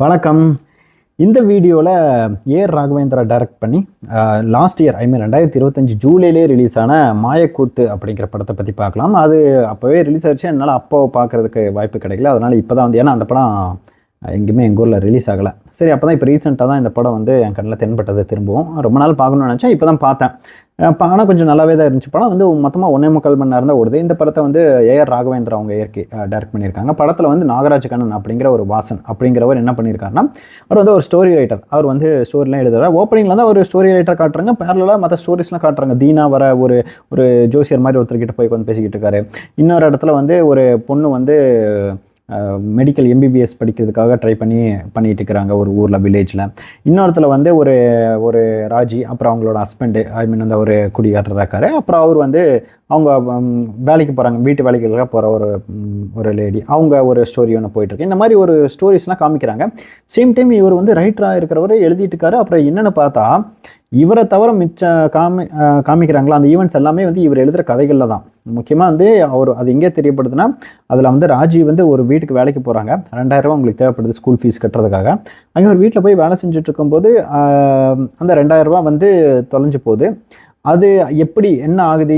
வணக்கம். இந்த வீடியோவில் ஏஆர் ராகவேந்திரா டைரக்ட் பண்ணி லாஸ்ட் இயர் 2025 ஜூலையிலே ரிலீஸ் ஆன மாயக்கூத்து அப்படிங்கிற படத்தை பற்றி பார்க்கலாம். அது அப்போவே ரிலீஸ் ஆகிடுச்சு, என்னால் அப்போ பார்க்குறதுக்கு வாய்ப்பு கிடைக்கல. அதனால் இப்போ தான் ஏன்னா அந்த படம் எங்கேயுமே எங்கள் ஊரில் ரிலீஸ் ஆகலை. சரி, அப்போ தான் இப்போ ரீசெண்டாக தான் இந்த படம் என் கண்ணில் தென்பட்டது. திரும்பவும் ரொம்ப நாள் பார்க்கணும்னு நினச்சேன், இப்போ தான் பார்த்தேன். ஆனால் கொஞ்சம் நல்லாவே தான் இருந்துச்சு. படம் மொத்தமாக 1.25 மணி நேரம் தான் ஓடுது. இந்த படத்தை ஏஆர் ராகவேந்திரா அவங்க டைரக்ட் பண்ணியிருக்காங்க. படத்தில் நாகராஜ் கண்ணன் அப்படிங்கிற ஒரு வாசன் அப்படிங்கிறவர் என்ன பண்ணியிருக்காருன்னா, அவர் ஒரு ஸ்டோரி ரைட்டர். அவர் ஸ்டோரிலாம் எழுதுறாரு. ஓப்பனிங்கில் தான் ஒரு ஸ்டோரி ரைட்டர் காட்டுறாங்க, பேரலாக மற்ற ஸ்டோரிஸ்லாம் காட்டுறாங்க. தீனா வர ஒரு ஜோசியர் மாதிரி ஒருத்தர்கிட்ட போய் பேசிக்கிட்டு இருக்காரு. இன்னொரு இடத்துல ஒரு பொண்ணு மெடிக்கல் எம்பிபிஎஸ் படிக்கிறதுக்காக ட்ரை பண்ணிட்டு இருக்கிறாங்க ஒரு ஊரில், வில்லேஜில். இன்னொருத்தில் ஒரு ராஜி, அப்புறம் அவங்களோட ஹஸ்பண்டு ஒரு குடியாற்றர் இருக்காரு. அப்புறம் அவர் அவங்க வேலைக்கு போகிறாங்க, வீட்டு வேலைகளுக்காக போகிற ஒரு லேடி. அவங்க ஒரு ஸ்டோரி ஒன்று போயிட்டுருக்கு. இந்த மாதிரி ஒரு ஸ்டோரிஸ்லாம் காமிக்கிறாங்க. சேம் டைம் இவர் ரைட்டராக இருக்கிறவர் எழுதிட்டு இருக்காரு. அப்புறம் என்னென்னு பார்த்தா, இவரை தவிர காமிக்கிறாங்களா அந்த ஈவெண்ட்ஸ் எல்லாமே இவர் எழுதுகிற கதைகளில் தான். முக்கியமாக அவர் அது எங்கே தெரியப்படுதுன்னா, அதில் ராஜி ஒரு வீட்டுக்கு வேலைக்கு போகிறாங்க. 2000 ரூபா உங்களுக்கு தேவைப்படுது ஸ்கூல் ஃபீஸ் கட்டுறதுக்காக. அங்கே ஒரு வீட்டில் போய் வேலை செஞ்சுட்டு இருக்கும்போது அந்த 2000 ரூபா தொலைஞ்சு போகுது. அது எப்படி என்ன ஆகுது,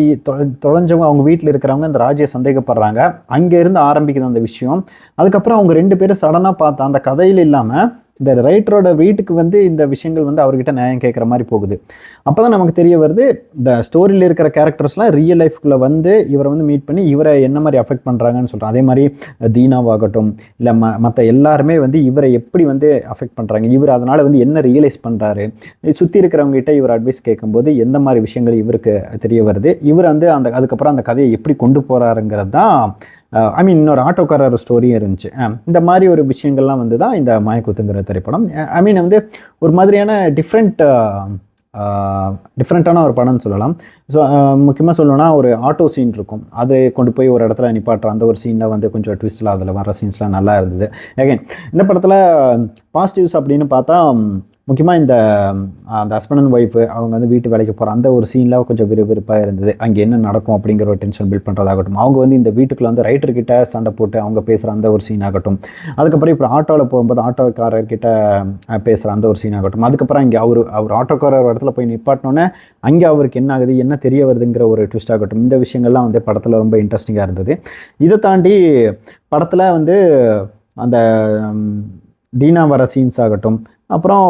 தொலைஞ்சவங்க அவங்க வீட்டில் இருக்கிறவங்க அந்த ராஜியை சந்தேகப்படுறாங்க. அங்கேருந்து ஆரம்பிக்குது அந்த விஷயம். அதுக்கப்புறம் அவங்க 2 பேரும் சடனாக பார்த்தா அந்த கதையில் இல்லாமல் இந்த ரைட்டரோட வீட்டுக்கு இந்த விஷயங்கள் அவர்கிட்ட நியாயம் கேட்குற மாதிரி போகுது. அப்போ தான் நமக்கு தெரிய வருது, இந்த ஸ்டோரியில் இருக்கிற கேரக்டர்ஸ்லாம் ரியல் லைஃப்குள்ளே இவரை மீட் பண்ணி இவரை என்ன மாதிரி அஃபெக்ட் பண்ணுறாங்கன்னு சொல்கிறோம். அதே மாதிரி தீனாவாகட்டும், இல்லை மற்ற எல்லாருமே இவரை எப்படி அஃபெக்ட் பண்ணுறாங்க, இவர் அதனால் என்ன ரியலைஸ் பண்ணுறாரு, சுற்றி இருக்கிறவங்ககிட்ட இவர் அட்வைஸ் கேட்கும்போது எந்த மாதிரி விஷயங்கள் இவருக்கு தெரிய வருது, இவர் அதுக்கப்புறம் அந்த கதையை எப்படி கொண்டு போகிறாருங்கிறது தான். இன்னொரு ஆட்டோக்காரர் ஸ்டோரியும் இருந்துச்சு. இந்த மாதிரி ஒரு விஷயங்கள்லாம் தான் இந்த மாயக்கூத்துங்கிற திரைப்படம். ஒரு மாதிரியான டிஃப்ரெண்ட்டான ஒரு படம்னு சொல்லலாம். ஸோ முக்கியமாக சொல்லணும்னா, ஒரு ஆட்டோ சீன் இருக்கும், அதை கொண்டு போய் ஒரு இடத்துல நிப்பாட்டுற அந்த ஒரு சீனில் கொஞ்சம் ட்விஸ்டில் அதில் வர சீன்ஸ்லாம் நல்லா இருந்தது. அகைன் இந்த படத்தில் பாசிட்டிவ்ஸ் அப்படின்னு பார்த்தா, முக்கியமாக அந்த ஹஸ்பண்ட் அண்ட் ஒய்ஃபு அவங்க வீட்டு வேலைக்கு போகிற அந்த ஒரு சீனில் கொஞ்சம் விறுவிறுப்பாக இருந்தது. அங்கே என்ன நடக்கும் அப்படிங்கிற ஒரு டென்ஷன் பில்ட் பண்ணுறதாகட்டும், அவங்க இந்த வீட்டுக்குள்ளே ரைட்டர்கிட்ட சண்டை போட்டு அவங்க பேசுகிற அந்த ஒரு சீன் ஆகட்டும், அதுக்கப்புறம் இப்போ ஆட்டோவில் போகும்போது ஆட்டோக்காரர்கிட்ட பேசுகிற அந்த ஒரு சீன் ஆகட்டும், அதுக்கப்புறம் இங்கே அவர் ஆட்டோக்காரர் இடத்துல போய் நிப்பாட்டினோன்னே அங்கே அவருக்கு என்ன ஆகுது, என்ன தெரிய வருதுங்கிற ஒரு ட்விஸ்ட் ஆகட்டும், இந்த விஷயங்கள்லாம் படத்தில் ரொம்ப இன்ட்ரெஸ்டிங்காக இருந்தது. இதை தாண்டி படத்தில் அந்த தீனா வர சீன்ஸ் ஆகட்டும், அப்புறம்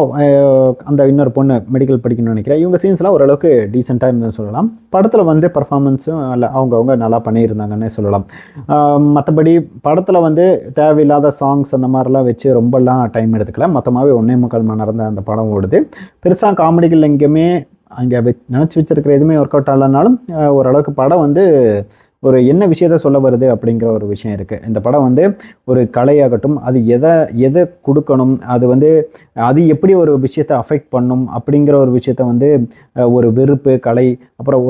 அந்த இன்னொரு பொண்ணு மெடிக்கல் படிக்கணும்னு நினைக்கிறேன், இவங்க சீன்ஸ்லாம் ஓரளவுக்கு டீசெண்டாக இருந்ததுன்னு சொல்லலாம். படத்தில் பர்ஃபார்மன்ஸும் அவங்கவுங்க நல்லா பண்ணியிருந்தாங்கன்னே சொல்லலாம். மற்றபடி படத்தில் தேவையில்லாத சாங்ஸ் அந்த மாதிரிலாம் வச்சு ரொம்பலாம் டைம் எடுத்துக்கல. மொத்தமாகவே 1.25 மணி நேரம் தான் அந்த படம் ஓடுது. பெருசாக காமெடிகள் எங்கேயுமே அங்கே நினச்சி வச்சிருக்கிற எதுவுமே ஒர்க் அவுட் ஆகலைனாலும் ஓரளவுக்கு படம் ஒரு என்ன விஷயத்த சொல்ல வருது அப்படிங்கிற ஒரு விஷயம் இருக்குது. இந்த படம் ஒரு கலையாகட்டும், அது எதை கொடுக்கணும், அது எப்படி ஒரு விஷயத்தை அஃபெக்ட் பண்ணும் அப்படிங்கிற ஒரு விஷயத்த ஒரு வெறுப்பு கலை, அப்புறம்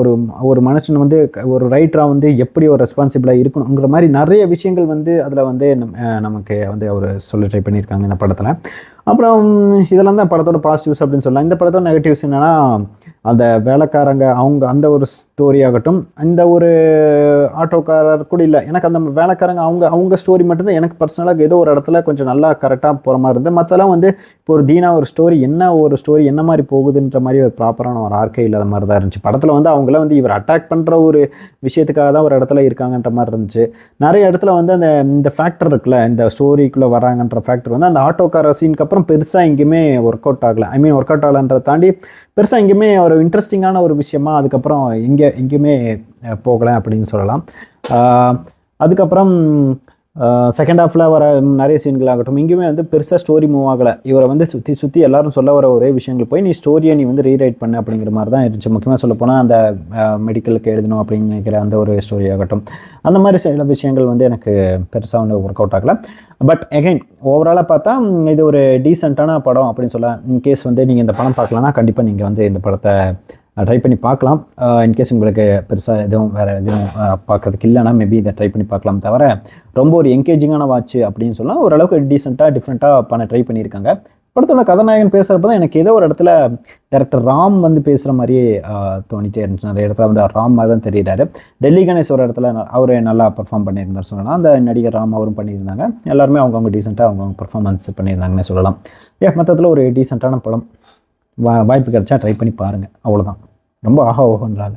ஒரு மனுஷன் ஒரு ரைட்டராக எப்படி ஒரு ரெஸ்பான்சிபிளாக இருக்கணுங்கிற மாதிரி நிறைய விஷயங்கள் அதில் நமக்கு அவர் சொல்ல ட்ரை பண்ணியிருக்காங்க இந்த படத்தில். அப்புறம் இதெல்லாம் தான் படத்தோட பாசிட்டிவ்ஸ் அப்படின்னு சொல்லலாம். இந்த படத்தோட நெகட்டிவ்ஸ் என்னென்னா, அந்த வேலைக்காரங்க அவங்க அந்த ஒரு ஸ்டோரி ஆகட்டும், இந்த ஒரு ஆட்டோக்காரர் கூட இல்லை, எனக்கு அந்த வேலைக்காரங்க அவங்க ஸ்டோரி மட்டும்தான் எனக்கு பர்சனலாக ஏதோ ஒரு இடத்துல கொஞ்சம் நல்லா கரெக்டாக போகிற மாதிரி இருந்தது. மற்றெல்லாம் இப்போ ஒரு தீனா ஒரு ஸ்டோரி என்ன மாதிரி போகுதுன்ற மாதிரி ஒரு ப்ராப்பரான ஒரு ஆர்க்கே இல்லாத மாதிரி தான் இருந்துச்சு. படத்தில் அவங்கள இவர் அட்டாக் பண்ணுற ஒரு விஷயத்துக்காக தான் ஒரு இடத்துல இருக்காங்கன்ற மாதிரி இருந்துச்சு. நிறைய இடத்துல இந்த ஃபேக்டர் இருக்குல்ல, இந்த ஸ்டோரிக்குள்ளே வராங்கன்ற ஃபேக்டர் அந்த ஆட்டோக்காரர் சீனுக்கு அப்புறம் பெருசாக எங்கேயுமே ஒர்க் அவுட் ஆகலை. ஒர்க் அவுட் ஆகலைன்றதை தாண்டி பெருசாக எங்கேயுமே ஒரு இன்ட்ரெஸ்டிங்கான ஒரு விஷயமா அதுக்கப்புறம் எங்கேயுமே போகலை அப்படின்னு சொல்லலாம். அதுக்கப்புறம் செகண்ட் ஹாஃபில் வர நிறைய சீன்கள் ஆகட்டும், இங்கேயுமே பெருசாக ஸ்டோரி மூவ் ஆகலை. இவரை சுற்றி எல்லாரும் சொல்ல வர ஒரே விஷயங்கள் போய் நீ ஸ்டோரியை நீ ரீரைட் பண்ணு அப்படிங்கிற மாதிரி தான் இருந்துச்சு. முக்கியமாக சொல்ல போனால் அந்த மெடிக்கலுக்கு எழுதணும் அப்படின்னு நினைக்கிற அந்த ஒரு ஸ்டோரி ஆகட்டும், அந்த மாதிரி சில விஷயங்கள் எனக்கு பெருசாக ஒர்க் அவுட் ஆகலை. பட் அகைன் ஓவராலாக பார்த்தா இது ஒரு டீசெண்டான படம் அப்படின்னு சொல்லலாம். இன்கேஸ் நீங்கள் இந்த படம் பார்க்கலன்னா கண்டிப்பாக நீங்கள் இந்த படத்தை ட்ரை பண்ணி பார்க்கலாம். இன்கேஸ் உங்களுக்கு பெருசாக வேறு எதுவும் பார்க்குறதுக்கு இல்லைனா மேபி இதை ட்ரை பண்ணி பார்க்கலாம். தவிர ரொம்ப ஒரு என்கேஜிங்கான வாட்ச் அப்படின்னு சொல்லலாம். ஓரளவுக்கு டீசெண்டாக டிஃப்ரெண்ட்டாக பண்ண ட்ரை பண்ணியிருக்காங்க. படத்தோட கதாநாயகன் பேசுகிறப்ப தான் எனக்கு ஏதோ ஒரு இடத்துல டேரக்டர் ராம் வந்து பேசுகிற மாதிரியே தோணிட்டே இருந்துச்சு. நிறைய இடத்துல வந்து ராம் மாதிரி தான் தெரியுறாரு. டெல்லி கணேஷ் ஒரு இடத்துல அவரே நல்லா பர்ஃபார்ம் பண்ணியிருந்தார் சொல்லலாம். அந்த நடிகர் ராம் அவரும் பண்ணியிருந்தாங்க. எல்லாருமே அவங்கவுங்க டீசெண்டாக அவங்கவுங்க பர்ஃபார்மன்ஸ் பண்ணியிருந்தாங்கன்னு சொல்லலாம். மொத்தத்தில் ஒரு டீசெண்டான படம். வாய்ப்பு கிடைச்சா ட்ரை பண்ணி பாருங்கள். அவ்வளோதான். ரொம்ப ஆஹா ஓஹோன்றாங்க.